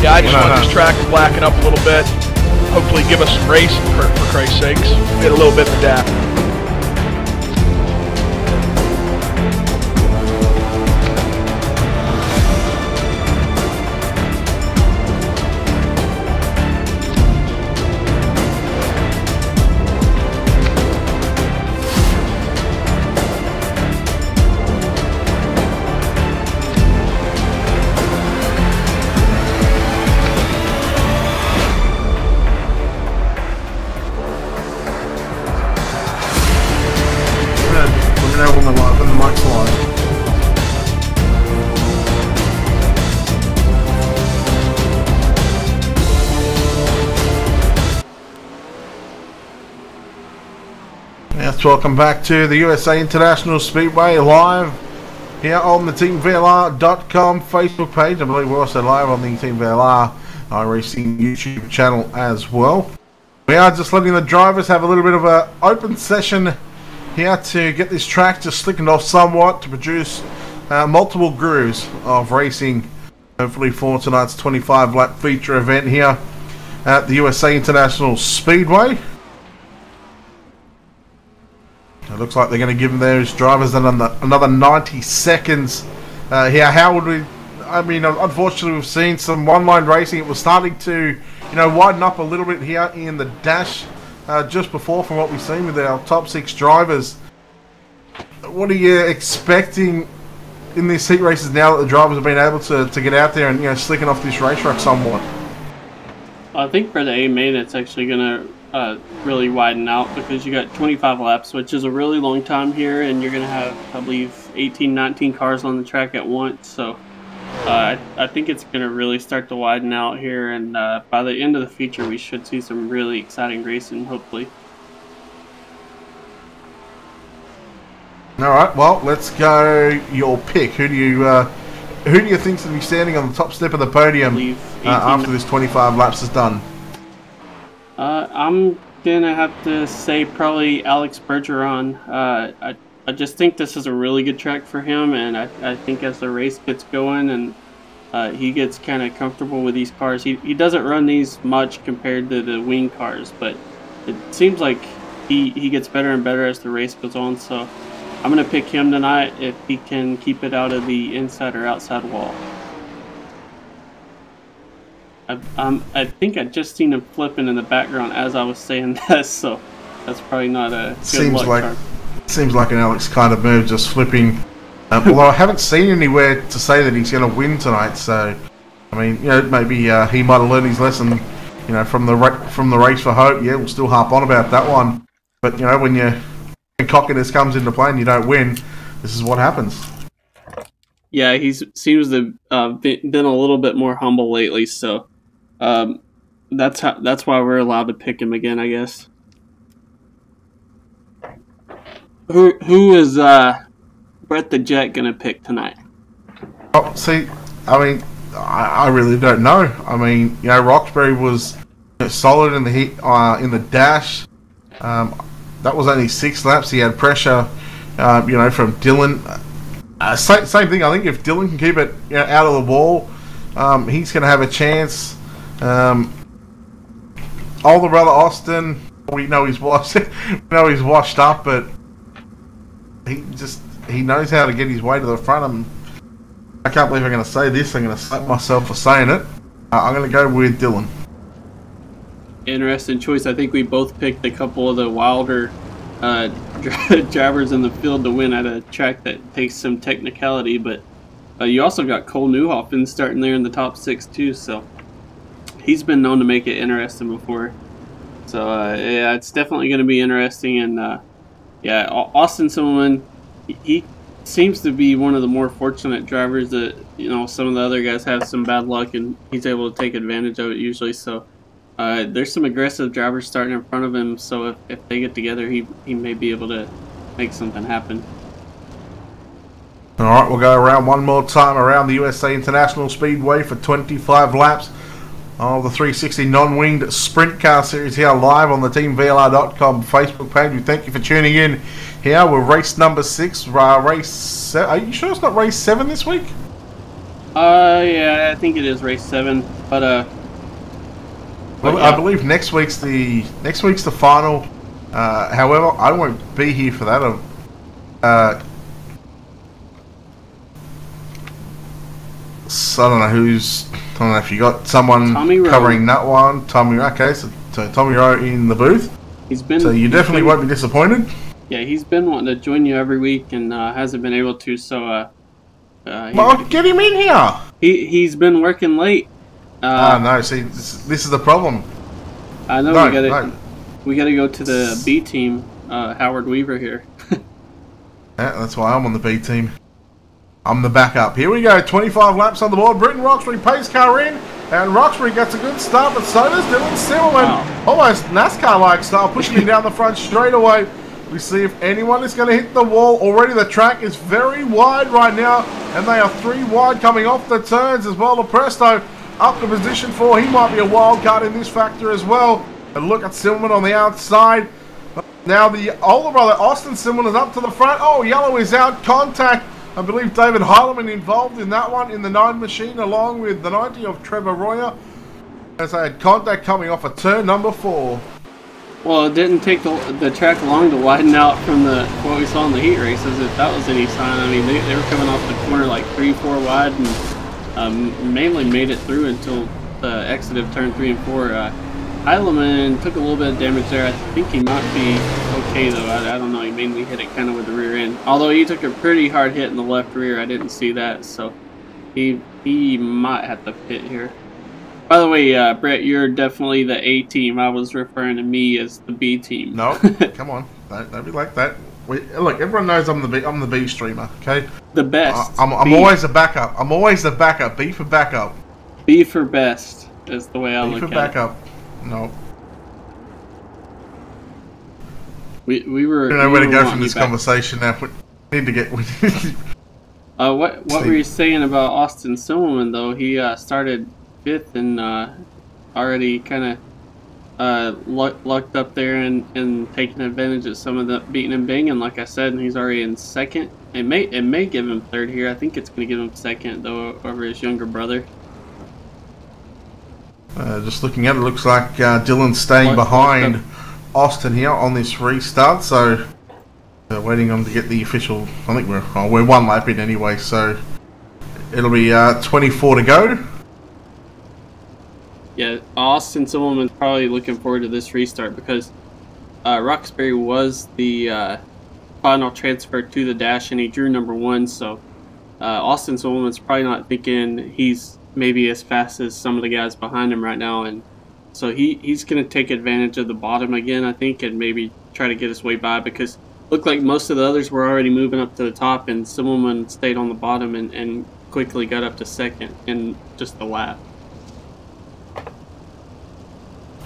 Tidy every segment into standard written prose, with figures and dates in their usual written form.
Yeah, I just want this track to blacken up a little bit. Hopefully give us some racing for Christ's sakes. Get a little bit of that. Yes, welcome back to the USA International Speedway live here on the TeamVLR.com Facebook page. I believe we're also live on the Team VLR iRacing YouTube channel as well. We are just letting the drivers have a little bit of an open session here to get this track just slickened off somewhat to produce multiple grooves of racing, hopefully for tonight's 25 lap feature event here at the USA International Speedway. It looks like they're going to give those drivers another 90 seconds here. How would we... I mean, unfortunately, we've seen some one-line racing. It was starting to, widen up a little bit here in the dash just before from what we've seen with our top 6 drivers. What are you expecting in these heat races now that the drivers have been able to get out there and, slicking off this racetrack somewhat? I think for the A main, it's actually going to really widen out because you got 25 laps, which is a really long time here, and you're going to have, I believe, 18, 19 cars on the track at once. So I think it's going to really start to widen out here, and by the end of the feature, we should see some really exciting racing, hopefully. All right, well, let's go your pick. Who do you think's going to be standing on the top step of the podium after this 25 laps is done? I'm gonna have to say probably Alex Bergeron. I just think this is a really good track for him, and I think as the race gets going and he gets kind of comfortable with these cars, he doesn't run these much compared to the wing cars, but it seems like he gets better and better as the race goes on. So I'm gonna pick him tonight if he can keep it out of the inside or outside wall. I think I just seen him flipping in the background as I was saying that, so that's probably not a good luck card. Seems like an Alex kind of move, just flipping. Although I haven't seen anywhere to say that he's going to win tonight, so I mean, maybe he might have learned his lesson, from the race for hope. Yeah, we'll still harp on about that one, but when cockiness comes into play and you don't win, this is what happens. Yeah, he seems to been a little bit more humble lately, so that's why we're allowed to pick him again, I guess. Who is Brett the Jet gonna pick tonight? Oh, see, I mean, I really don't know. I mean, Roxbury was solid in the heat, in the dash. That was only 6 laps. He had pressure, from Dylan. Same thing. I think if Dylan can keep it out of the wall, he's going to have a chance. Older brother Austin, we know he's washed. He's washed up, but he knows how to get his way to the front. I can't believe I'm going to say this. I'm going to slap myself for saying it. I'm going to go with Dylan. Interesting choice. I think we both picked a couple of the wilder drivers in the field to win at a track that takes some technicality, but you also got Cole Newhoffen starting there in the top 6 too, so he's been known to make it interesting before. So yeah, it's definitely going to be interesting, and yeah, Austin Silverman, he seems to be one of the more fortunate drivers that, some of the other guys have some bad luck and he's able to take advantage of it usually. So there's some aggressive drivers starting in front of him, so if they get together, he may be able to make something happen. Alright, we'll go around one more time around the USA International Speedway for 25 laps of the 360 non-winged sprint car series here live on the TeamVLR.com Facebook page. We thank you for tuning in here. We're race number 6. Are you sure it's not race 7 this week? Yeah, I think it is race 7, but well, yeah. I believe next week's the final. However, I won't be here for that. So I don't know who's. I don't know if you got someone covering that one. Tommy. Okay, so Tommy Rowe in the booth. He's been. So you definitely won't be disappointed. Yeah, he's been wanting to join you every week and hasn't been able to. So well, get him in here. He's been working late. No, see, this is the problem. I know we gotta go to the B team. Howard Weaver here. Yeah, that's why I'm on the B team. I'm the backup. Here we go. 25 laps on the board. Britton Roxbury pace car in, and Roxbury gets a good start, but so does Dylan Silverman. Wow. Almost NASCAR-like style, pushing him down the front straight away. We see if anyone is going to hit the wall. Already the track is very wide right now, and they are 3 wide coming off the turns as well. Presto up to position 4. He might be a wild card in this factor as well. And look at Silverman on the outside. Now the older brother, Austin Silverman, is up to the front. Oh, yellow is out. Contact. I believe David Heileman involved in that one in the 9 machine, along with the 90 of Trevor Royer, as they had contact coming off of turn number 4. Well, it didn't take the track long to widen out from what we saw in the heat races, if that was any sign. I mean, they were coming off the corner like 3-4 wide, and mainly made it through until the exit of turn 3 and 4. Heileman took a little bit of damage there. I think he might be okay though. I don't know. He mainly hit it kind of with the rear end. Although he took a pretty hard hit in the left rear. I didn't see that, so he might have to pit here. By the way, Brett, you're definitely the A team. I was referring to me as the B team. No, come on, don't be like that. Look, everyone knows I'm the B streamer. Okay, the best. I'm always a backup. I'm always the backup. B for backup. B for best is the way I look at it. B for backup. No. We were. I don't know where to go from this conversation now. We need to get. What were you saying about Austin Silverman though? He started 5th and already kind of lucked up there and taking advantage of some of the beating and banging. Like I said, and he's already in 2nd. It may give him 3rd here. I think it's going to give him 2nd though over his younger brother. Just looking at it, looks like Dylan's staying behind Austin here on this restart, so waiting on to get the official. I think we're 1 lap in anyway, so it'll be 24 to go. Yeah, Austin Silverman's probably looking forward to this restart because Roxbury was the final transfer to the dash, and he drew number 1. So Austin Silverman's probably not thinking he's maybe as fast as some of the guys behind him right now, and so he's going to take advantage of the bottom again, I think, and maybe try to get his way by, because it looked like most of the others were already moving up to the top, and Silverman stayed on the bottom and quickly got up to 2nd in just a lap.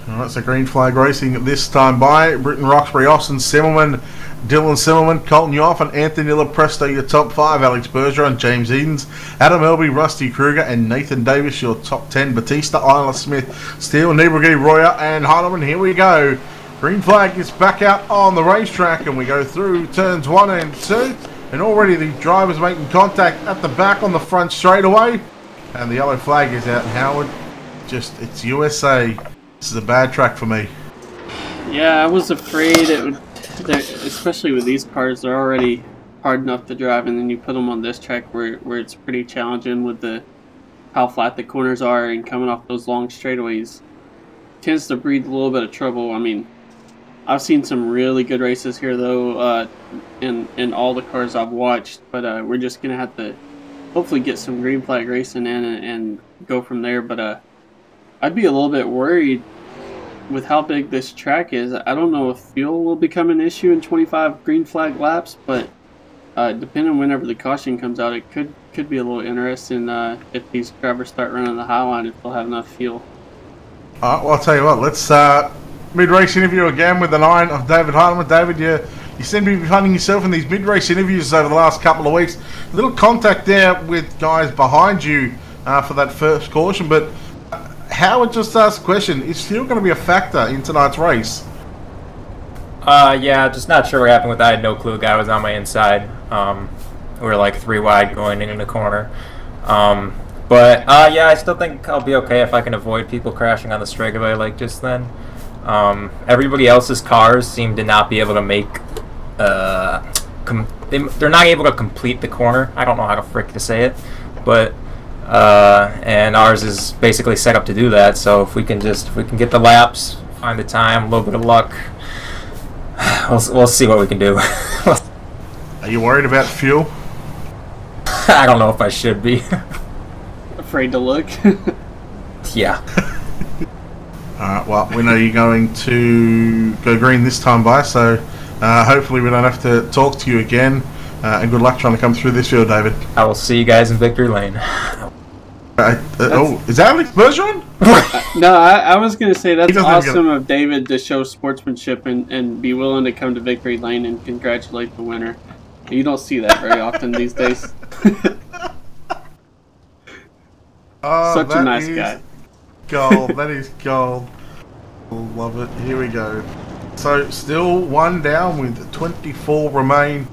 Alright, so green flag racing this time by Britton Roxbury, Austin Silverman, Dylan Silverman, Colton Yoff and Anthony Lepresto, your top 5, Alex Bergeron, James Edens, Adam Elby, Rusty Kruger and Nathan Davis, your top 10, Batista, Isla Smith, Steele, Niebrugge, Royer and Heileman. Here we go. Green flag is back out on the racetrack, and we go through turns 1 and 2, and already the driver's making contact at the back on the front straightaway, and the yellow flag is out. Howard, it's USA. This is a bad track for me. Yeah, I was afraid it would, especially with these cars, they're already hard enough to drive, and then you put them on this track where it's pretty challenging with how flat the corners are and coming off those long straightaways. Tends to breed a little bit of trouble. I mean, I've seen some really good races here though, in all the cars I've watched, but we're just gonna have to hopefully get some green flag racing in and go from there. But I'd be a little bit worried with how big this track is. I don't know if fuel will become an issue in 25 green flag laps, but depending on whenever the caution comes out, it could be a little interesting if these drivers start running the high line, if they'll have enough fuel. Well, I'll tell you what, let's mid-race interview again with the 9 of David Heileman. David, you seem to be finding yourself in these mid-race interviews over the last couple of weeks. A little contact there with guys behind you for that first caution, but Howard just asked a question. Is fuel going to be a factor in tonight's race? Yeah, just not sure what happened with that. I had no clue. The guy was on my inside. We were like 3 wide going into the corner. But yeah, I still think I'll be okay if I can avoid people crashing on the straightaway like just then. Everybody else's cars seem to not be able to make. They're not able to complete the corner. I don't know how to frick to say it, but and ours is basically set up to do that. So if we can get the laps, find the time, a little bit of luck, we'll see what we can do. Are you worried about fuel? I don't know if I should be. Afraid to look. Yeah. Alright, well, we know you're going to go green this time by, so hopefully we don't have to talk to you again. And good luck trying to come through this field, David. I will see you guys in Victory Lane. Oh, is that Alex Bergeron? No, I was going to say that's awesome of David to show sportsmanship and be willing to come to Victory Lane and congratulate the winner. You don't see that very often these days. Such a nice guy. Gold, that is gold. Love it. Here we go. So, still one down with 24 remain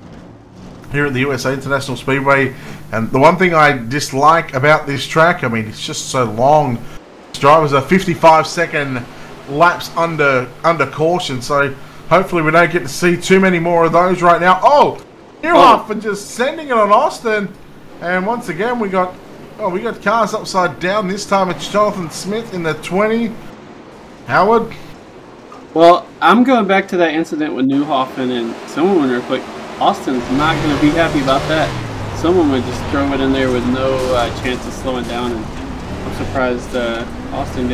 here at the USA International Speedway. And the one thing I dislike about this track, I mean, it's just so long. This drivers are 55-second laps under caution, so hopefully we don't get to see too many more of those right now. Oh, Newhoff for just sending it on Austin. And once again, we got cars upside down. This time it's Jonathan Smith in the 20. Howard? Well, I'm going back to that incident with Newhoffen and someone real quick. Austin's not going to be happy about that. Someone would just throw it in there with no chance of slowing down, and I'm surprised Austin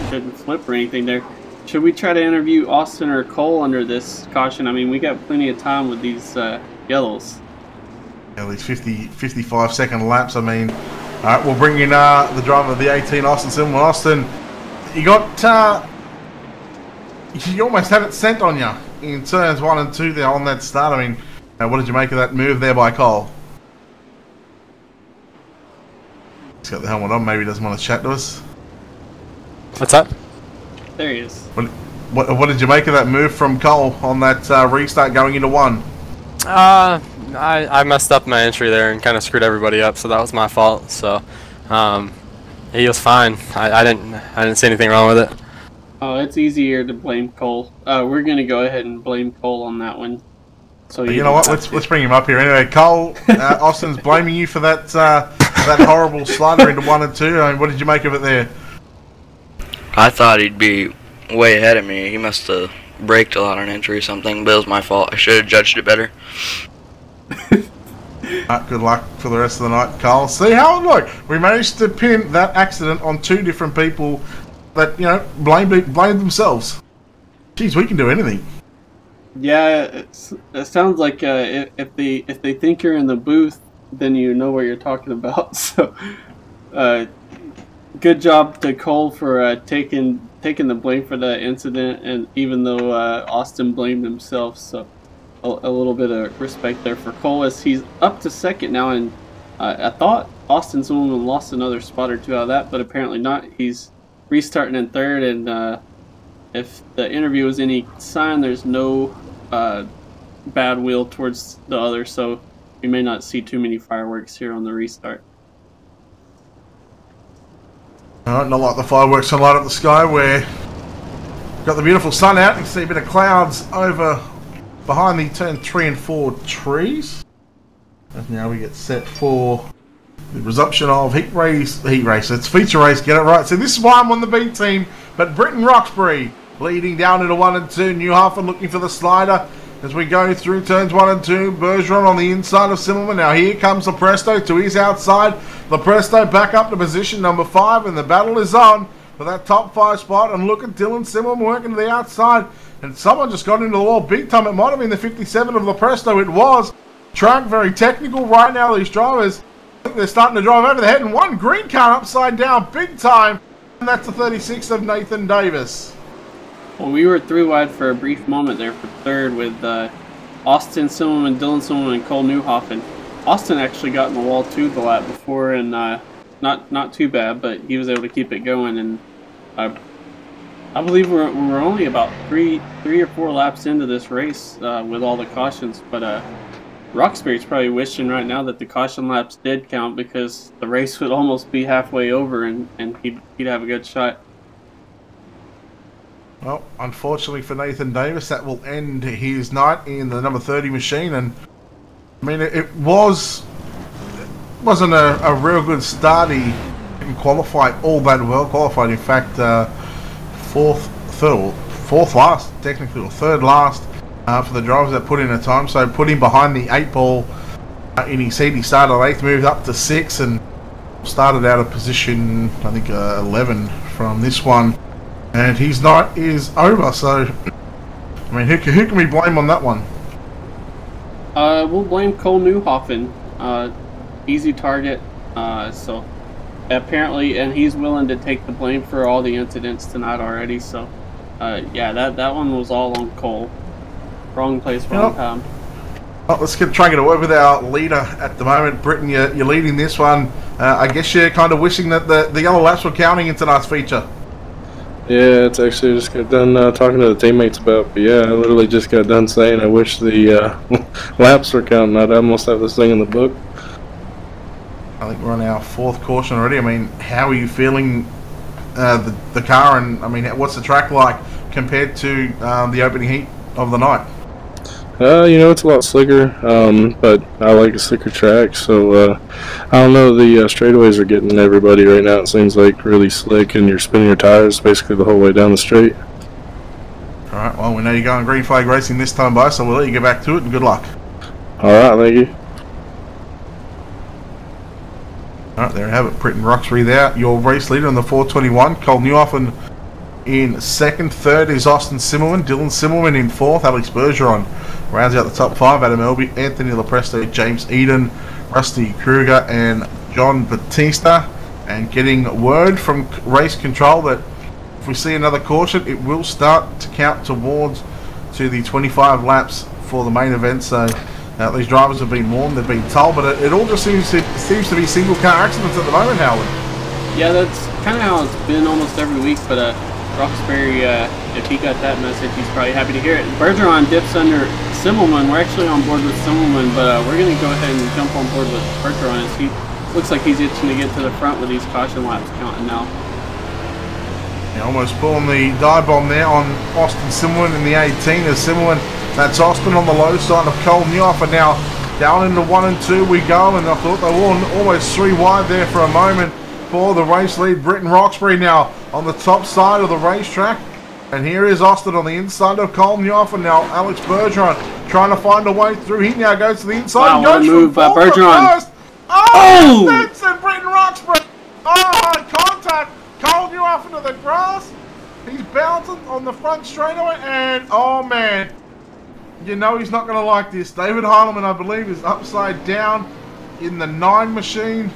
shouldn't flip or anything there. Should we try to interview Austin or Cole under this caution? I mean, we got plenty of time with these yellows. Yeah, these 55-second laps, I mean. Alright, we'll bring in the driver of the 18, Austin Silverman. Austin, you got... you almost had it sent on you in turns 1 and 2 there on that start. I mean, what did you make of that move there by Cole? He's got the helmet on, maybe he doesn't want to chat to us. What's up? There he is. What did you make of that move from Cole on that restart going into 1? I messed up my entry there and kind of screwed everybody up, so that was my fault. So he was fine. I didn't see anything wrong with it. Oh, it's easier to blame Cole. We're gonna go ahead and blame Cole on that one. So you know what? Let's bring him up here anyway. Cole, Austin's blaming you for that that horrible slider into 1 and 2. I mean, what did you make of it there? I thought he'd be way ahead of me. He must have braked a lot on entry or something, but it was my fault. I should have judged it better. Good luck for the rest of the night, Cole. See how it looked. We managed to pin that accident on 2 different people that, you know, blame themselves. Jeez, we can do anything. Yeah, it sounds like if they think you're in the booth, then you know what you're talking about. So, good job to Cole for taking the blame for that incident, and even though Austin blamed himself, so a little bit of respect there for Cole as he's up to second now. And I thought Austin Zimmerman lost another spot or 2 out of that, but apparently not. He's restarting in third, and if the interview is any sign, there's no bad will towards the other, so we may not see too many fireworks here on the restart. Alright, not like the fireworks that light up the sky where we've got the beautiful sun out. You can see a bit of clouds over behind the turn 3 and 4 trees. And now we get set for the resumption of heat race. It's feature race, get it right. So this is why I'm on the B team, but Britton Roxbury leading down into 1 and 2. Newhoffen looking for the slider as we go through turns 1 and 2. Bergeron on the inside of Simmelman. Now here comes Lepresto to his outside. Lepresto back up to position number 5, and the battle is on for that top 5 spot. And look at Dylan Simmelman working to the outside, and someone just got into the wall big time. It might have been the 57 of Lepresto. It was. Track very technical right now, these drivers. I think they're starting to drive over the head, and one green car upside down big time, and that's the 36 of Nathan Davis. Well, we were 3 wide for a brief moment there for third with Austin Silverman, Dylan Silverman, and Cole Newhoffen. Austin actually got in the wall too the lap before, and not too bad, but he was able to keep it going. And I believe we're only about three or four laps into this race with all the cautions, but Roxbury's probably wishing right now that the caution laps did count, because the race would almost be halfway over and he'd have a good shot. Well, unfortunately for Nathan Davis, that will end his night in the number 30 machine. And I mean, it wasn't a real good start. He didn't qualify all that well. Qualified, in fact, fourth last, technically, or third last for the drivers that put in a time. So put him behind the 8 ball in his heat. He started 8th, moved up to 6th, and started out of position, I think, 11 from this one. And his night is over. So, I mean, who can we blame on that one? We'll blame Cole Newhoffen. Easy target. So apparently, and he's willing to take the blame for all the incidents tonight already. So, yeah, that one was all on Cole. Wrong place, wrong time. Well, let's try and get away with our leader at the moment. Britton, you're leading this one. I guess you're kind of wishing that the yellow laps were counting in tonight's feature. Yeah, it's actually just got done talking to the teammates about, but yeah, I literally just got done saying I wish the laps were counting. I'd almost have this thing in the book. I think we're on our 4th caution already. I mean, how are you feeling the car, and I mean, what's the track like compared to the opening heat of the night? You know, it's a lot slicker, but I like a slicker track, so I don't know, the straightaways are getting everybody right now. It seems like really slick, and you're spinning your tires basically the whole way down the straight. Alright, well, we know you're going green flag racing this time, by, so we'll let you get back to it, and good luck. Alright, thank you. Alright, there you have it. Britton Roxbury there, your race leader in the 421. Cole Newhoffen in 2nd. 3rd is Austin Simmelman. Dylan Simmelman in 4th. Alex Bergeron rounds out the top 5. Adam Elby, Anthony Lepresto, James Eden, Rusty Kruger, and John Batista. And getting word from race control that if we see another caution, it will start to count towards to the 25 laps for the main event. So these drivers have been warned, they've been told, but it all just seems to be single car accidents at the moment, Howard. Yeah, that's kind of how it's been almost every week, but Roxbury, if he got that message, he's probably happy to hear it. Bergeron dips under Simmelman. We're actually on board with Simmelman, but we're going to go ahead and jump on board with Bergeron, as he looks like he's itching to get to the front with these caution laps counting now. Yeah, almost pulling the dive bomb there on Austin Simmelman in the 18 as Simmelman. That's Austin on the low side of Cole Newhoffen. Now down into 1 and 2 we go, and I thought they were almost 3 wide there for a moment for the race lead. Britton Roxbury now on the top side of the racetrack, and here is Austin on the inside of Cole Newhoffen. Now Alex Bergeron trying to find a way through. He now goes to the inside. Wow, what a move by Bergeron. Oh, that's it, Britton Roxbury. Oh, contact. Cole Newhoffen to the grass. He's bouncing on the front straightaway, and oh man, you know he's not going to like this. David Heilemann, I believe, is upside down in the 9 machine.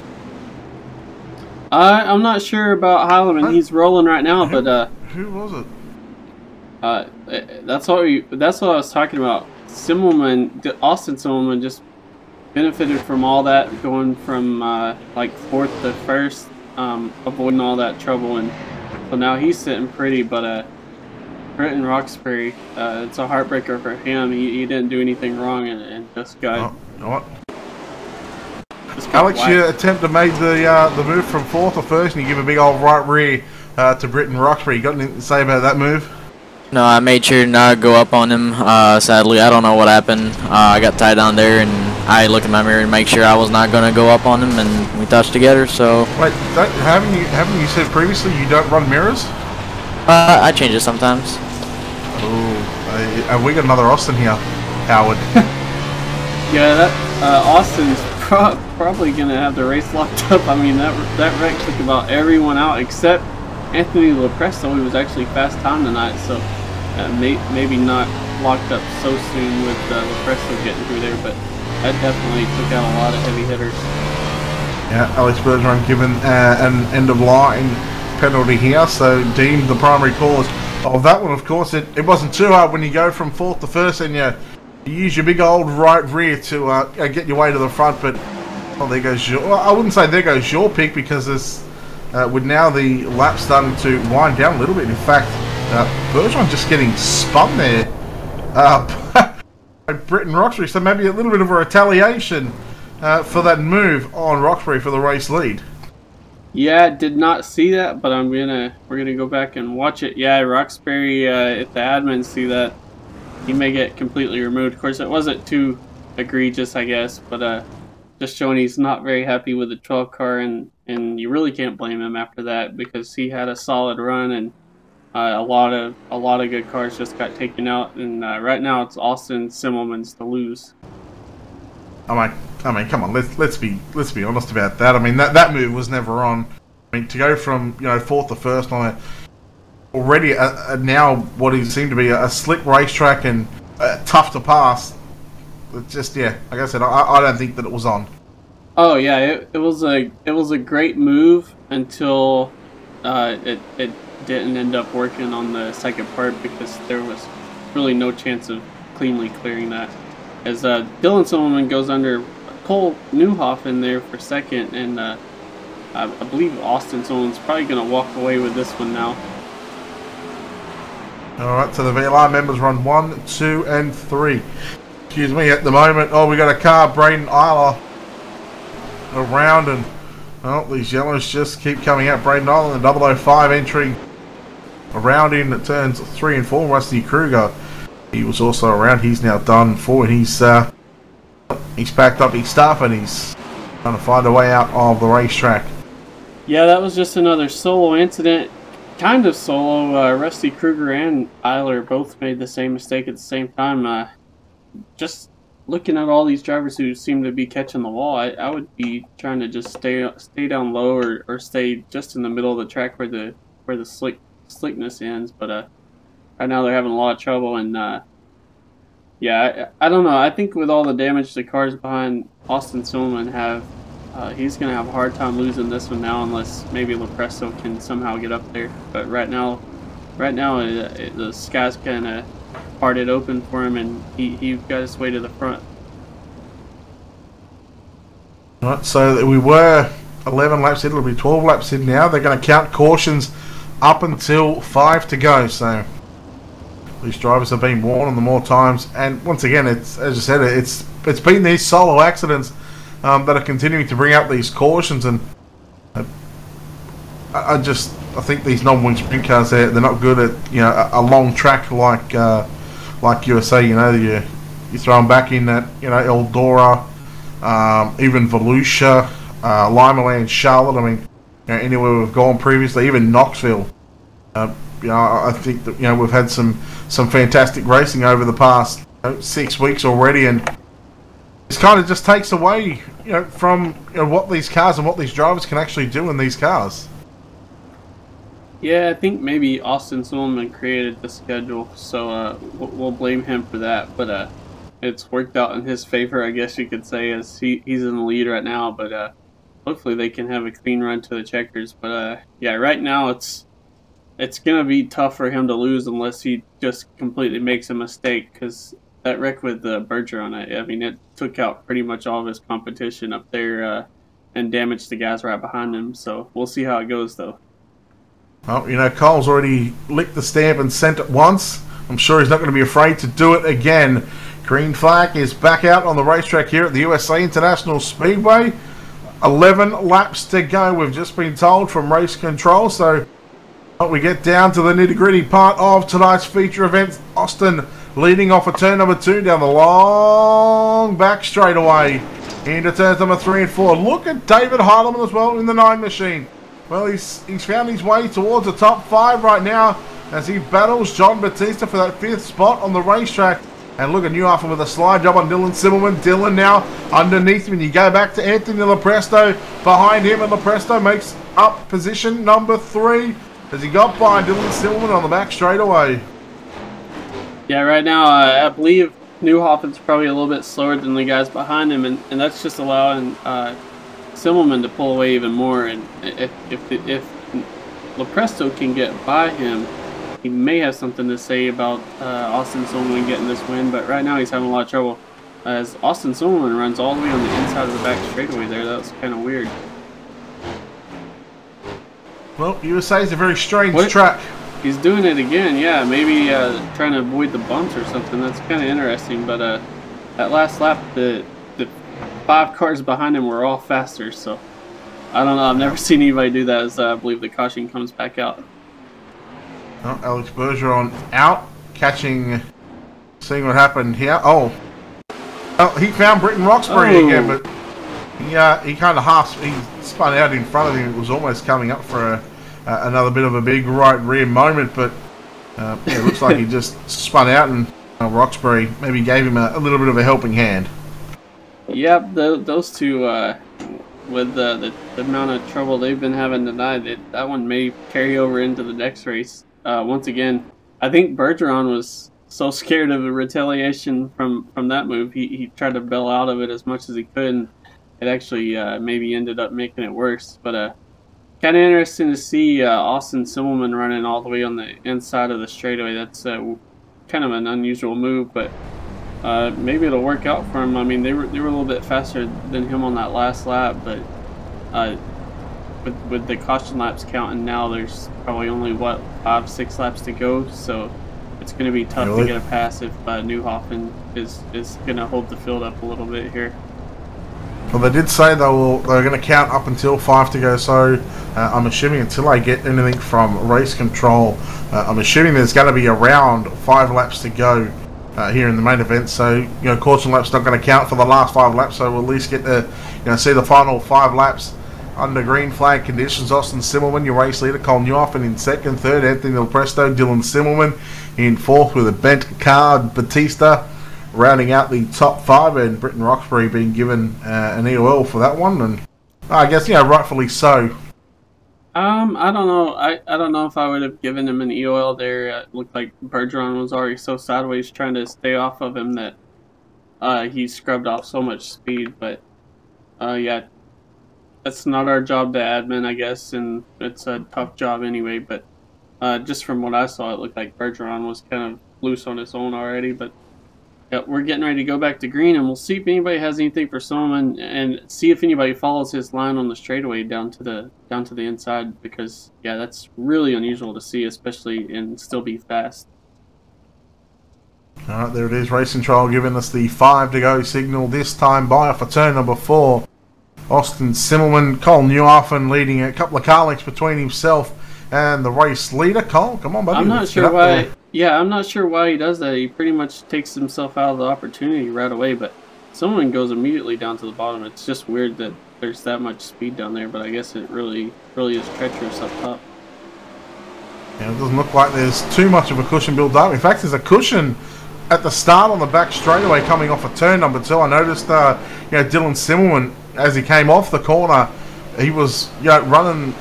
I'm not sure about Heilemann. He's rolling right now, but who was it? That's what I was talking about. Simmelman, Austin Simmelman, just benefited from all that, going from like 4th to 1st, avoiding all that trouble, and so now he's sitting pretty. But Britton Roxbury, it's a heartbreaker for him. He didn't do anything wrong, and just got. Oh, you know what? Alex, you attempt to make the move from 4th to 1st, and you give a big old right rear to Britton Roxbury. You got anything to say about that move? No, I made sure to not go up on him. Sadly, I don't know what happened. I got tied down there, and I looked in my mirror and make sure I was not going to go up on him, and we touched together. So. Wait, haven't you said previously you don't run mirrors? I change it sometimes. Oh, have we got another Austin here, Howard? Yeah, that Austin's probably gonna have the race locked up. I mean, that wreck took about everyone out except Anthony Lepresto, who was actually fast time tonight. So maybe not locked up so soon with Lepresto getting through there, but that definitely took out a lot of heavy hitters. Yeah, Alex Bergeron given an end of line penalty here, so deemed the primary cause of that one. Of course, it wasn't too hard when you go from 4th to 1st and you use your big old right rear to get your way to the front. But well, there goes your. Well, I wouldn't say there goes your pick, because this with now the lap starting to wind down a little bit. In fact, Bergeron just getting spun there. Britain Roxbury, so maybe a little bit of a retaliation for that move on Roxbury for the race lead. Yeah, did not see that, but we're gonna go back and watch it. Yeah, Roxbury, if the admins see that, he may get completely removed. Of course, it wasn't too egregious, I guess, but just showing he's not very happy with the 12 car, and you really can't blame him after that because he had a solid run, and a lot of good cars just got taken out, and right now it's Austin Simmelman's to lose. I mean, come on, let's be honest about that. I mean, that move was never on. I mean, to go from 4th to 1st on already now what he seemed to be a slick racetrack and tough to pass. It's just, yeah, like I said, I don't think that it was on. Oh yeah, it was a great move until it didn't end up working on the second part because there was really no chance of cleanly clearing that. As Dylan Silverman goes under Cole Newhoff in there for second, and I believe Austin Silverman's probably going to walk away with this one now. Alright, so the VLR members run 1, 2, and 3. Excuse me, at the moment. Oh, we got a car, Braden Isla, around, and well, these yellows just keep coming out. Braden Isla, the 005 entry around in turns 3 and 4. Rusty Kruger, he was also around. He's now done for, and he's packed up his stuff and he's trying to find a way out of the racetrack. Yeah, that was just another solo incident. Kind of solo. Rusty Kruger and Eiler both made the same mistake at the same time. Just looking at all these drivers who seem to be catching the wall, I would be trying to just stay down low or stay just in the middle of the track where the slickness ends. But right now they're having a lot of trouble, and yeah, I don't know. I think with all the damage the cars behind Austin Silverman have, he's going to have a hard time losing this one now unless maybe Lopresto can somehow get up there. But right now the sky's kind of parted open for him, and he got his way to the front. Right, so we were 11 laps in. It'll be 12 laps in now. They're going to count cautions up until 5 to go. So these drivers have been warned on them more times, and once again, it's, as I said, it's been these solo accidents that are continuing to bring out these cautions, and I think these non-wing sprint cars, they're not good at a long track like USA. You throw them back in at Eldora, even Volusia, Limaland, Charlotte. I mean, anywhere we've gone previously, even Knoxville. I think that we've had some fantastic racing over the past 6 weeks already, and this kind of just takes away from what these cars and what these drivers can actually do in these cars. Yeah, I think maybe Austin Silverman created the schedule, so we'll blame him for that. But it's worked out in his favor, I guess you could say, as he's in the lead right now. But hopefully they can have a clean run to the checkers. But yeah, right now it's gonna be tough for him to lose unless he just completely makes a mistake, because that wreck with Berger on it, I mean, it took out pretty much all of his competition up there and damaged the guys right behind him. So we'll see how it goes, though. Well, Cole's already licked the stamp and sent it once. I'm sure he's not going to be afraid to do it again. Green flag is back out on the racetrack here at the USA International Speedway. 11 laps to go, we've just been told from race control. So we get down to the nitty-gritty part of tonight's feature event. Austin leading off of turn number 2 down the long back straightaway into turns number 3 and 4. Look at David Heilemann as well in the 9 machine. Well, he's found his way towards the top 5 right now as he battles John Batista for that 5th spot on the racetrack. And look at Newhoff with a slide job on Dylan Silverman. Dylan now underneath him. And you go back to Anthony Lopresto behind him, and Lopresto makes up position number 3 as he got by Dylan Silverman on the back straightaway. Yeah, right now I believe Newhoff is probably a little bit slower than the guys behind him, and that's just allowing Silverman to pull away even more. And if Lopresto can get by him, he may have something to say about Austin Silverman getting this win. But right now he's having a lot of trouble as Austin Silverman runs all the way on the inside of the back straightaway there. That was kind of weird. Well, USA is a very strange track. He's doing it again, yeah. Maybe trying to avoid the bumps or something. That's kind of interesting. But that last lap, the 5 cars behind him were all faster. So I don't know. I've never seen anybody do that. As I believe the caution comes back out. Oh, Alex Bergeron out, seeing what happened here. Oh, he found Britton Roxbury again, but he kind of he spun out in front of him. It was almost coming up for another bit of a big right rear moment, but it looks like he just spun out, and Roxbury maybe gave him a little bit of a helping hand. Yep, those two, with the amount of trouble they've been having tonight, that one may carry over into the next race. Once again, I think Bergeron was so scared of the retaliation from that move, he tried to bail out of it as much as he could, and it actually maybe ended up making it worse. But kind of interesting to see Austin Simmelman running all the way on the inside of the straightaway. That's kind of an unusual move, but maybe it'll work out for him. I mean, they were a little bit faster than him on that last lap, but with the caution laps counting now, there's probably only 5-6 laps to go, so it's going to be tough to get a pass if Newhoffen is going to hold the field up a little bit here. Well, they did say they're going to count up until 5 to go, so I'm assuming until I get anything from race control, I'm assuming there's going to be around 5 laps to go here in the main event. So, caution laps not going to count for the last 5 laps, so we'll at least get to see the final 5 laps under green flag conditions. Austin Simmelman, your race leader. Cole Newhoffen in second. Third, Anthony Del Presto. Dylan Simmelman in fourth with a bent car. Batista rounding out the top 5, and Britton Roxbury being given an EOL for that one, and I guess rightfully so. I don't know. I don't know if I would have given him an EOL there. It looked like Bergeron was already so sideways trying to stay off of him that he scrubbed off so much speed. But yeah, that's not our job to admin, I guess, and it's a tough job anyway. But just from what I saw, it looked like Bergeron was kind of loose on his own already. But yeah, we're getting ready to go back to green, and we'll see if anybody has anything for Simmelman, and see if anybody follows his line on the straightaway down to the inside, because yeah, that's really unusual to see, especially and still be fast. All right, there it is. Race control giving us the 5 to go signal. This time by for turn number 4. Austin Simmelman, Cole Newhoffen leading a couple of car lengths between himself and the race leader. Cole, come on, buddy. I'm not sure why. Yeah, I'm not sure why he does that. He pretty much takes himself out of the opportunity right away, but someone goes immediately down to the bottom. It's just weird that there's that much speed down there, but I guess it really is treacherous up top. Yeah, it doesn't look like there's too much of a cushion built up. In fact, there's a cushion at the start on the back straightaway coming off of turn number 2. I noticed, Dylan Simmelman, as he came off the corner, he was running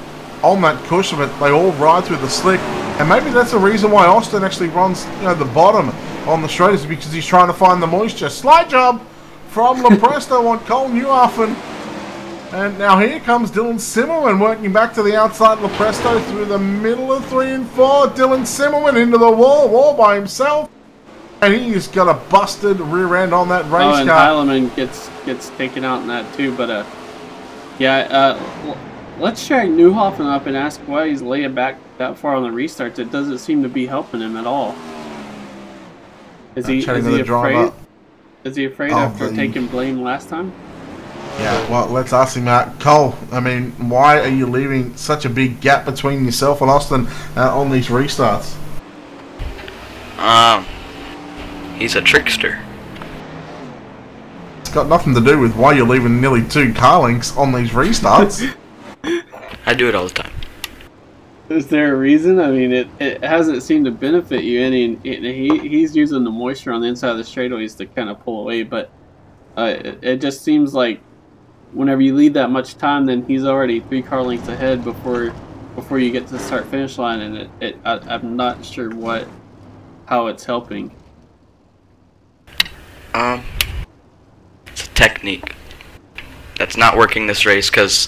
on that cushion, but they all ride through the slick. And maybe that's the reason why Austin actually runs, the bottom on the straight, is because he's trying to find the moisture. Slide job from Lepresto on Cole Newhoffen. And now here comes Dylan Simmelman working back to the outside. Lepresto through the middle of 3 and 4. Dylan Simmelman into the wall by himself. And he's got a busted rear end on that race car. And Heilemann gets taken out in that too. But let's check Newhoffen up and ask why he's laying back that far on the restarts. It doesn't seem to be helping him at all. Is he afraid? Is he afraid after taking blame last time? Yeah, well, let's ask him that. Cole, I mean, why are you leaving such a big gap between yourself and Austin on these restarts? He's a trickster. It's got nothing to do with why you're leaving nearly 2 car lengths on these restarts. I do it all the time. Is there a reason? I mean, it hasn't seemed to benefit you any. He's using the moisture on the inside of the straightaways to kind of pull away, but it just seems like whenever you lead that much time, then he's already 3 car lengths ahead before you get to the start finish line, and I'm not sure how it's helping. It's a technique that's not working this race, because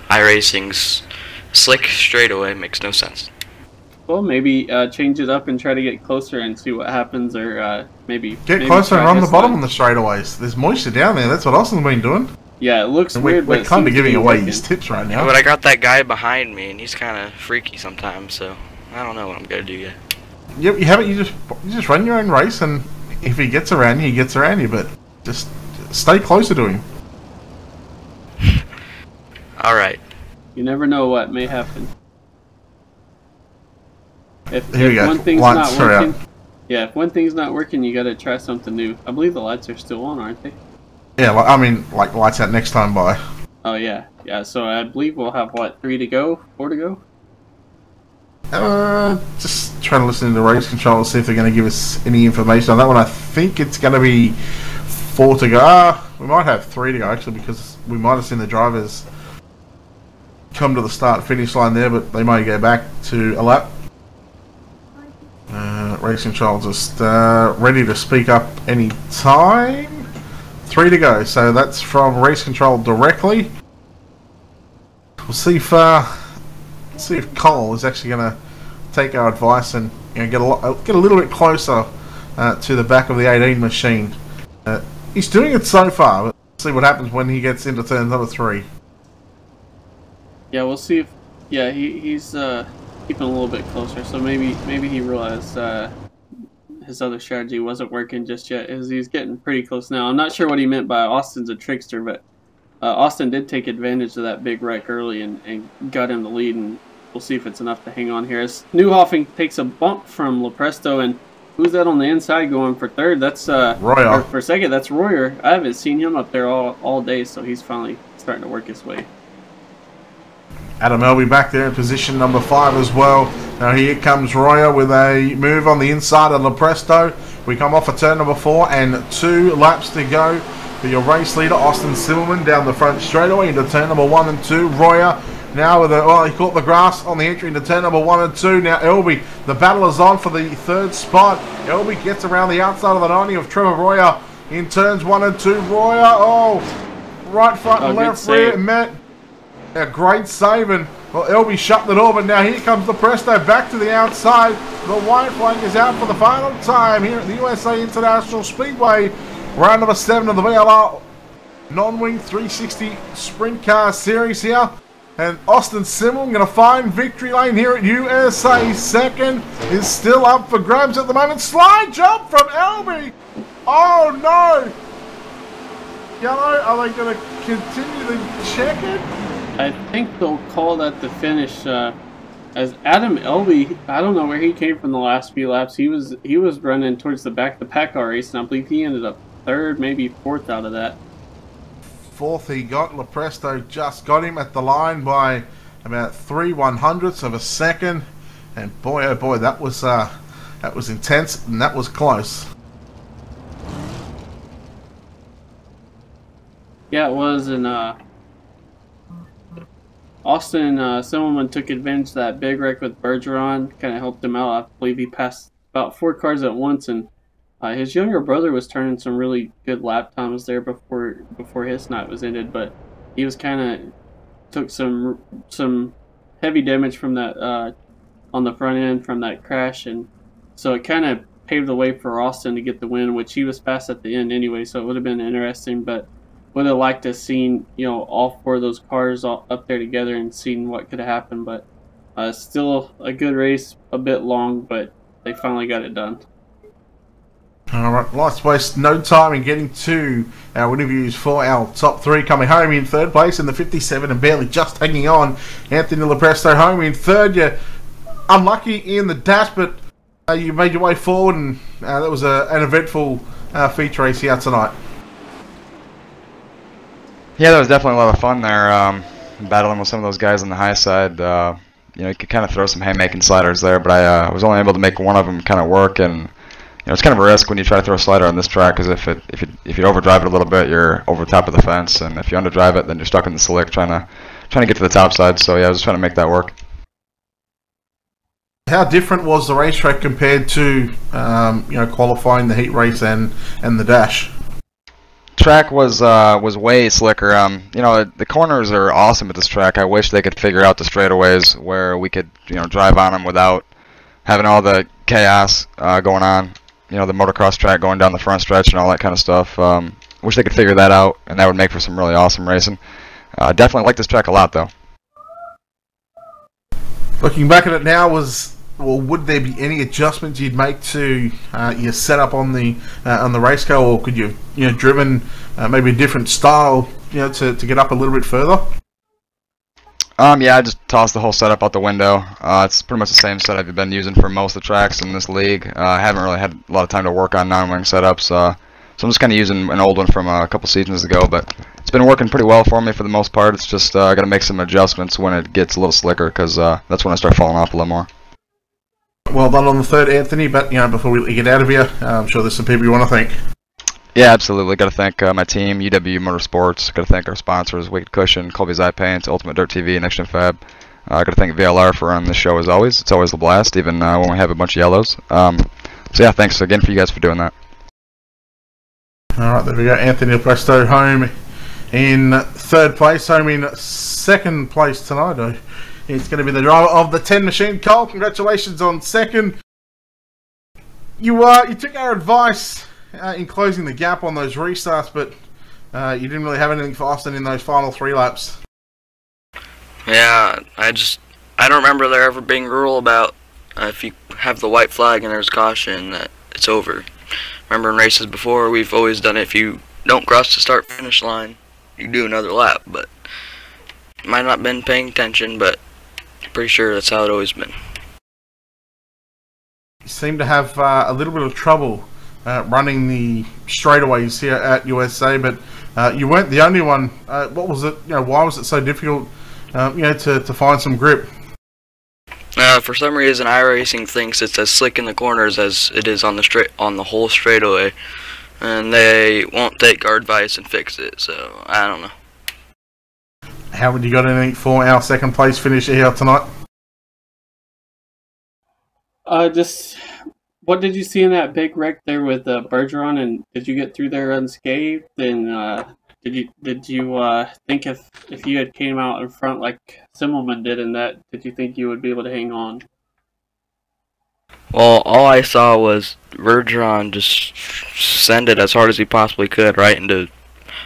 iRacing's slick straightaway makes no sense. Well, maybe change it up and try to get closer and see what happens, or maybe get closer and run the bottom on the straightaways. There's moisture down there. That's what Austin's been doing. Yeah, it looks weird. We're kind of giving away his tips right now. But I got that guy behind me, and he's kind of freaky sometimes, so I don't know what I'm gonna do yet. Yep, you just run your own race, and if he gets around you, he gets around you. But just stay closer to him. All right. You never know what may happen. If Here we go. one thing's Lights not are working, out. yeah, if one thing's not working, you gotta try something new. I believe the lights are still on, aren't they? Yeah, I mean, like lights out next time by. Oh yeah, yeah. So I believe we'll have what, 3 to go, 4 to go. Just trying to listen to the race control to see if they're going to give us any information on that one. I think it's going to be 4 to go. We might have 3 to go actually, because we might have seen the drivers come to the start-finish line there, but they may go back to a lap. Race control just ready to speak up any time. 3 to go, so that's from race control directly. We'll see if Cole is actually going to take our advice and get a little bit closer to the back of the 18 machine. He's doing it so far, but we'll see what happens when he gets into turn number 3. Yeah, we'll see if he's keeping a little bit closer. So maybe he realized his other strategy wasn't working just yet, as he's getting pretty close now. I'm not sure what he meant by Austin's a trickster, but Austin did take advantage of that big wreck early and got him the lead, and we'll see if it's enough to hang on here. As Newhoffing takes a bump from Lepresto, and who's that on the inside going for third? That's Royer. For second, that's Royer. I haven't seen him up there all day, so he's finally starting to work his way. Adam Elby back there in position number 5 as well. Now here comes Royer with a move on the inside of Lepresto. We come off a turn number 4 and 2 laps to go for your race leader, Austin Silverman, down the front straightaway into turn number 1 and 2. Royer now with he caught the grass on the entry into turn number 1 and 2. Now Elby, the battle is on for the 3rd spot. Elby gets around the outside of the 90 of Trevor Royer in turns 1 and 2. Royer, right front and left rear met. A great save, and well, Elby shut the door, but now here comes the Presto back to the outside. The white flag is out for the final time here at the USA International Speedway. Round number 7 of the VLR non-wing 360 sprint car series here. And Austin Simmel going to find victory lane here at USA. Second is still up for grabs at the moment. Slide jump from Elby. Oh no! Yellow, are they going to continue to check it? I think they'll call that the finish. As Adam Elby, I don't know where he came from the last few laps. He was running towards the back of the PACCAR race, and I believe he ended up 3rd, maybe 4th out of that. 4th he got. Lepresto just got him at the line by about 3/100ths of a second, and boy oh boy, that was intense and that was close. Yeah, it was, and Austin Simmelman took advantage of that big wreck with Bergeron, kind of helped him out. I believe he passed about 4 cars at once, and his younger brother was turning some really good lap times there before his night was ended, but he was kind of took some heavy damage from that on the front end from that crash, and so it kind of paved the way for Austin to get the win, which he was fast at the end anyway, so it would have been interesting, but would have liked to have seen, all 4 of those cars all up there together and seen what could have happened. But still a good race, a bit long, but they finally got it done. Alright, let's waste no time in getting to our interviews for our top 3. Coming home in 3rd place in the 57 and barely just hanging on, Anthony Lepresto home in 3rd. You're unlucky in the dash, but you made your way forward, and that was an eventful feature race here tonight. Yeah, that was definitely a lot of fun there, battling with some of those guys on the high side. You could kind of throw some haymaking sliders there, but I was only able to make one of them kind of work, and it's kind of a risk when you try to throw a slider on this track, because if you overdrive it a little bit, you're over top of the fence, and if you underdrive it, then you're stuck in the slick trying to get to the top side. So yeah, I was just trying to make that work. How different was the racetrack compared to qualifying, the heat race and the dash? Track was way slicker. The corners are awesome at this track. I wish they could figure out the straightaways where we could drive on them without having all the chaos going on. The motocross track going down the front stretch and all that kind of stuff. Wish they could figure that out, and that would make for some really awesome racing. Definitely like this track a lot, though. Looking back at it now, was or would there be any adjustments you'd make to your setup on the race car, or could you driven maybe a different style to get up a little bit further? Yeah, I just tossed the whole setup out the window. It's pretty much the same setup I've been using for most of the tracks in this league. I haven't really had a lot of time to work on non-wing setups, so I'm just kind of using an old one from a couple seasons ago, but it's been working pretty well for me for the most part. It's just I got to make some adjustments when it gets a little slicker, because that's when I start falling off a little more. Well done on the third, Anthony, but before we get out of here, I'm sure there's some people you want to thank. Yeah, absolutely. Got to thank my team, UW Motorsports. Got to thank our sponsors, Wicked Cushion, Colby's Eye Paint, Ultimate Dirt TV, and Next Gen Fab. Got to thank VLR for running this show as always. It's always a blast, even when we have a bunch of yellows. So yeah, thanks again for you guys for doing that. Alright, there we go. Anthony Presto home in third place. Home in second place tonight, though. It's going to be the driver of the 10 machine. Cole, congratulations on second. You took our advice in closing the gap on those restarts, but you didn't really have anything for Austin in those final 3 laps. Yeah, I don't remember there ever being a rule about if you have the white flag and there's caution that it's over. Remember in races before, we've always done it. If you don't cross the start-finish line, you do another lap, but might not have been paying attention, but pretty sure that's how it always been. You seem to have a little bit of trouble running the straightaways here at USA, but you weren't the only one. What was it? Why was it so difficult? To find some grip. For some reason, iRacing thinks it's as slick in the corners as it is on the whole straightaway, and they won't take our advice and fix it. So I don't know. Howard, you got anything for our second place finish here tonight? Just what did you see in that big wreck there with Bergeron, and did you get through there unscathed? And did you think if you had came out in front like Simmelman did in that, did you think you would be able to hang on? Well, all I saw was Bergeron just send it as hard as he possibly could right into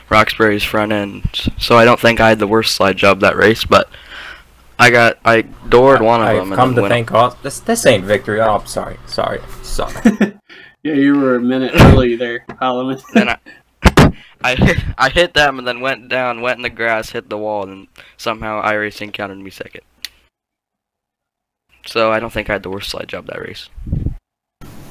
Roxbury's front end. So I don't think I had the worst slide job that race, but I doored one of them. I've come to think this ain't victory. Oh, I'm sorry. Yeah, you were a minute early there, Holloman. Then I hit them and then went down, went in the grass, hit the wall, and somehow iRacing counted me second. So I don't think I had the worst slide job that race.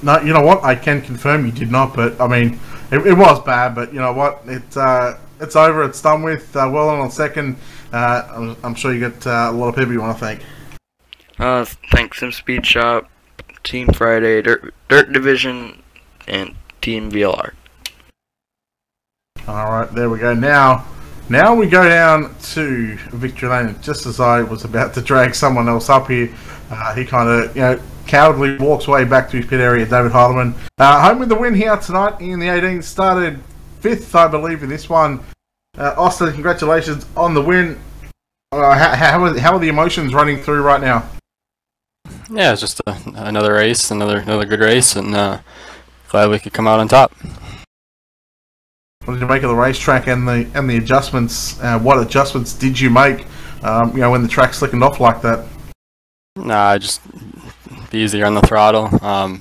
No, you know what? I can confirm you did not, but I mean, it was bad. But you know what? It's over. It's done with. Well on second. I'm sure you got a lot of people you want to thank. Thanks Sim Speed Shop, Team Friday, Dirt Division, and Team VLR. Alright, there we go. Now we go down to Victory Lane. Just as I was about to drag someone else up here, he kind of, cowardly walks away back to his pit area, David Heidelman. Home with the win here tonight in the 18. Started 5th, I believe, in this one. Austin, congratulations on the win. How are the emotions running through right now? Yeah, it's just another race, another good race, and glad we could come out on top. What did you make of the racetrack and the adjustments? What adjustments did you make? When the track slickened off like that. Nah, just be easier on the throttle.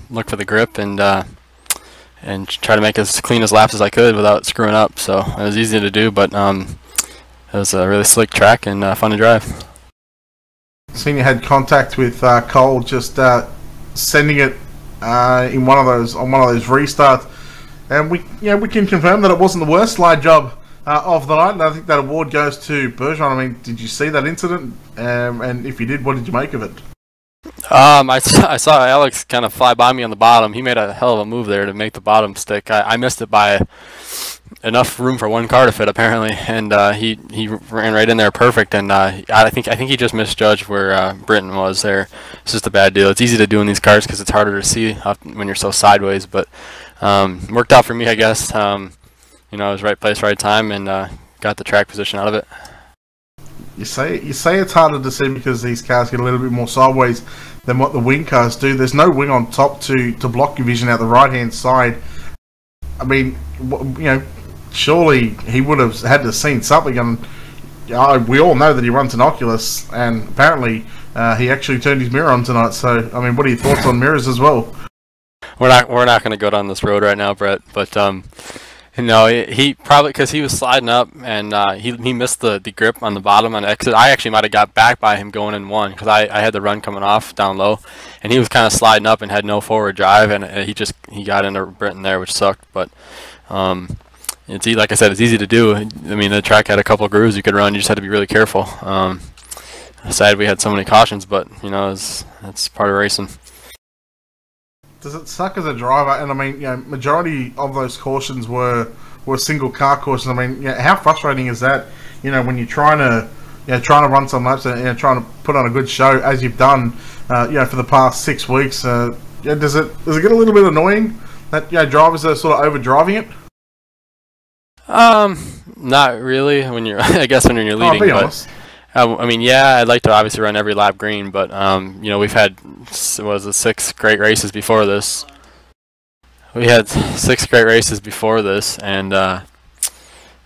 Look for the grip and try to make as clean as laps as I could without screwing up. So it was easy to do, but it was a really slick track and fun to drive. Seen you had contact with Cole, just sending it in one of those restarts. And we can confirm that it wasn't the worst slide job of the night. And I think that award goes to Bergeron. I mean, did you see that incident? And if you did, what did you make of it? I saw Alex kind of fly by me on the bottom. He made a hell of a move there to make the bottom stick. I missed it by enough room for one car to fit, apparently, and he ran right in there perfect. And I think he just misjudged where Britton was there. It's just a bad deal. It's easy to do in these cars because it's harder to see when you're so sideways, but worked out for me, I guess. I was right place, right time, and got the track position out of it. You say it's harder to see because these cars get a little bit more sideways than what the wing cars do. There's no wing on top to block your vision out the right-hand side. I mean, surely he would have had to have seen something. And we all know that he runs an Oculus, and apparently he actually turned his mirror on tonight. So, I mean, what are your thoughts on mirrors as well? We're not going to go down this road right now, Brett. But no, he probably, because he was sliding up and he missed the grip on the bottom on the exit. I actually might have got back by him going in one because I had the run coming off down low, and he was kind of sliding up and had no forward drive, and he got into Britton there, which sucked. But it's like I said, it's easy to do. I mean, the track had a couple of grooves you could run. You just had to be really careful. Sad we had so many cautions, but you know, it's part of racing. Does it suck as a driver? And I mean, you know, majority of those cautions were single car cautions. I mean, you know, how frustrating is that? You know, when you're trying to run some laps and trying to put on a good show as you've done, you know, for the past 6 weeks. Yeah, does it get a little bit annoying that, you know, drivers are sort of over driving it? Not really. When you're, I guess when you're leading. Be honest. I mean, yeah, I'd like to obviously run every lap green, but you know, we've had 6 great races before this. We had 6 great races before this, and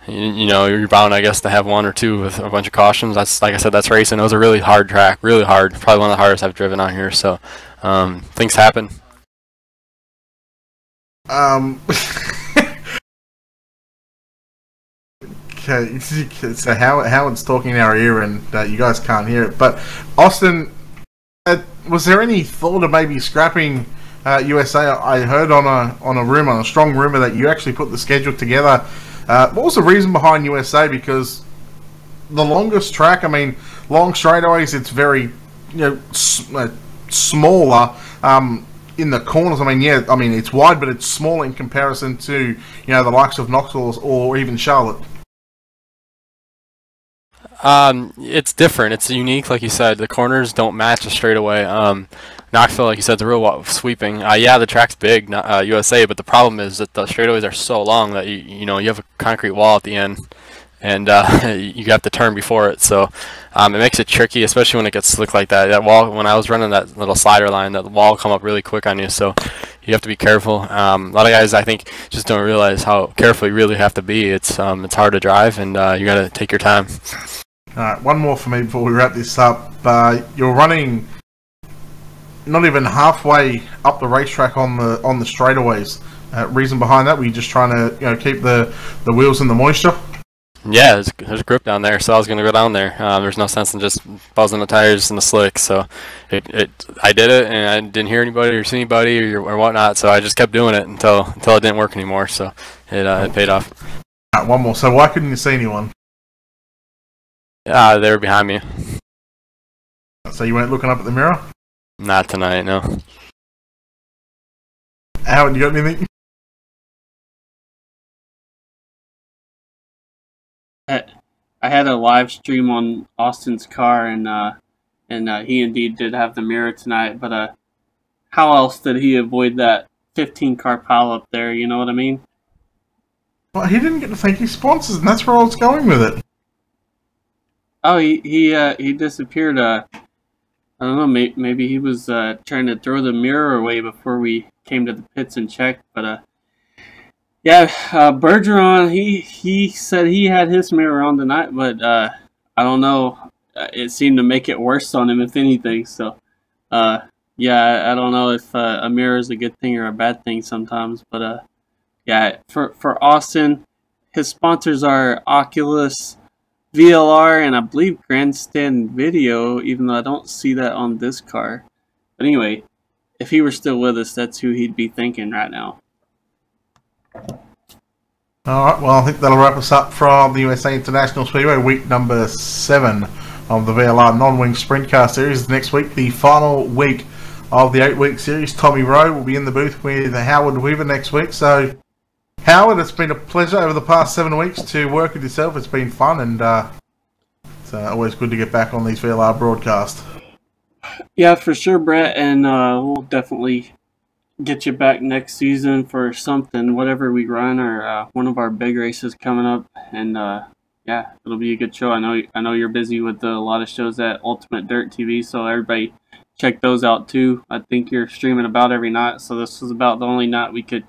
you know, you're bound, I guess, to have 1 or 2 with a bunch of cautions. That's, like I said, that's racing. It was a really hard track, really hard. Probably one of the hardest I've driven on here. So things happen. Okay, so Howard's talking in our ear, and you guys can't hear it. But Austin, was there any thought of maybe scrapping USA? I heard on a strong rumor that you actually put the schedule together. What was the reason behind USA? Because the longest track, I mean, long straightaways, it's very, you know, smaller in the corners. I mean, yeah, I mean it's wide, but it's small in comparison to, you know, the likes of Knoxville or even Charlotte. It's different. It's unique, like you said. The corners don't match a straightaway. Knoxville, like you said, is a real sweeping. Yeah, the track's big, USA, but the problem is that the straightaways are so long that you know, you have a concrete wall at the end, and you have to turn before it. So it makes it tricky, especially when it gets slick like that. That wall, when I was running that little slider line, that wall will come up really quick on you. So you have to be careful. A lot of guys, I think, just don't realize how careful you really have to be. It's hard to drive, and you got to take your time. All right, one more for me before we wrap this up. You're running not even halfway up the racetrack on the straightaways. Reason behind that? Were you just trying to, you know, keep the wheels in the moisture? Yeah, there's grip down there, so I was going to go down there. There's no sense in just buzzing the tires in the slick. So I did it, and I didn't hear anybody or see anybody or whatnot. So I just kept doing it until it didn't work anymore. So it paid off. All right, one more. So why couldn't you see anyone? They were behind me. So you weren't looking up at the mirror? Not tonight, no. Howard, you got anything? I had a live stream on Austin's car, and he indeed did have the mirror tonight. But how else did he avoid that 15-car pile up there? You know what I mean? Well, he didn't get to thank his sponsors, and that's where I was going with it. Oh, he disappeared. I don't know. Maybe he was trying to throw the mirror away before we came to the pits and checked. But yeah, Bergeron, he said he had his mirror on tonight, but I don't know. It seemed to make it worse on him, if anything. So yeah, I don't know if a mirror is a good thing or a bad thing sometimes. But yeah, for Austin, his sponsors are Oculus, VLR, and I believe Grandstand Video, even though I don't see that on this car. But anyway, if he were still with us, that's who he'd be thinking right now. Alright, well, I think that'll wrap us up from the USA International Speedway, week number 7 of the VLR non-wing sprint car series. Next week, the final week of the 8-week series. Tommy Rowe will be in the booth with Howard Weaver next week. So, Howard, it's been a pleasure over the past 7 weeks to work with yourself. It's been fun, and it's always good to get back on these VLR broadcasts. Yeah, for sure, Brett, and we'll definitely get you back next season for something, whatever we run, or one of our big races coming up. And yeah, it'll be a good show. I know you're busy with a lot of shows at Ultimate Dirt TV, so everybody check those out too. I think you're streaming about every night, so this was about the only night we could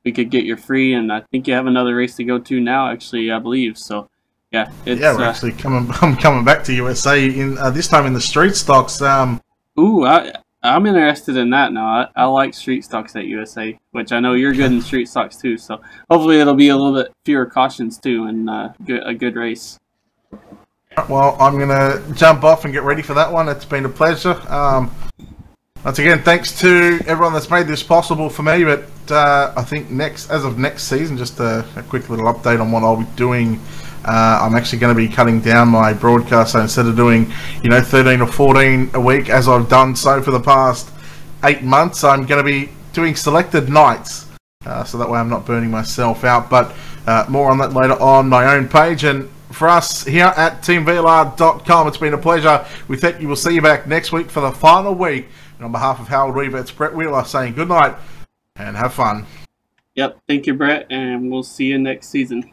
get you free, and I think you have another race to go to now, actually, I believe. So Yeah, it's, yeah, we're actually I'm coming back to USA in this time in the street stocks. Ooh, I'm interested in that now. I like street stocks at USA, which I know you're good in street stocks too. So hopefully it'll be a little bit fewer cautions too, and a good race. Well, I'm gonna jump off and get ready for that one. It's been a pleasure. Once again, thanks to everyone that's made this possible for me. But I think as of next season, just a quick little update on what I'll be doing. I'm actually going to be cutting down my broadcast, so instead of doing 13 or 14 a week as I've done so for the past 8 months, I'm going to be doing selected nights, so that way I'm not burning myself out. But more on that later on my own page. And for us here at TeamVLR.com, it's been a pleasure. We think you will see you back next week for the final week. And on behalf of Howard Weaver, it's Brett Wheeler saying good night and have fun. Yep, thank you, Brett, and we'll see you next season.